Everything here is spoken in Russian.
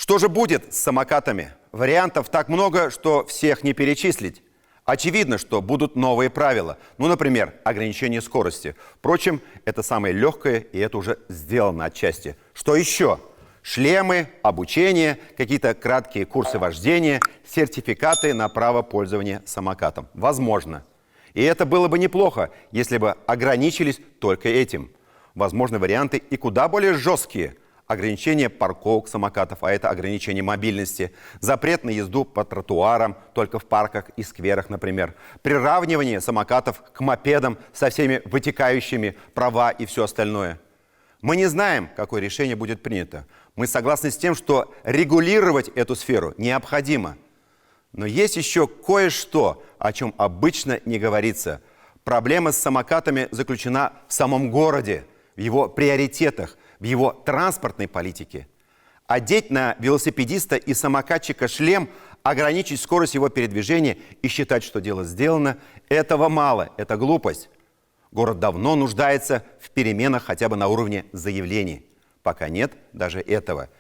Что же будет с самокатами? Вариантов так много, что всех не перечислить. Очевидно, что будут новые правила. Ну, например, ограничение скорости. Впрочем, это самое легкое, и это уже сделано отчасти. Что еще? Шлемы, обучение, какие-то краткие курсы вождения, сертификаты на право пользования самокатом. Возможно. И это было бы неплохо, если бы ограничились только этим. Возможны варианты и куда более жесткие. Ограничение парковок самокатов, а это ограничение мобильности, запрет на езду по тротуарам, только в парках и скверах, например, приравнивание самокатов к мопедам со всеми вытекающими права и все остальное. Мы не знаем, какое решение будет принято. Мы согласны с тем, что регулировать эту сферу необходимо. Но есть еще кое-что, о чем обычно не говорится. Проблема с самокатами заключена в самом городе, в его приоритетах, в его транспортной политике. Одеть на велосипедиста и самокатчика шлем, ограничить скорость его передвижения и считать, что дело сделано, этого мало, это глупость. Город давно нуждается в переменах хотя бы на уровне заявлений. Пока нет даже этого.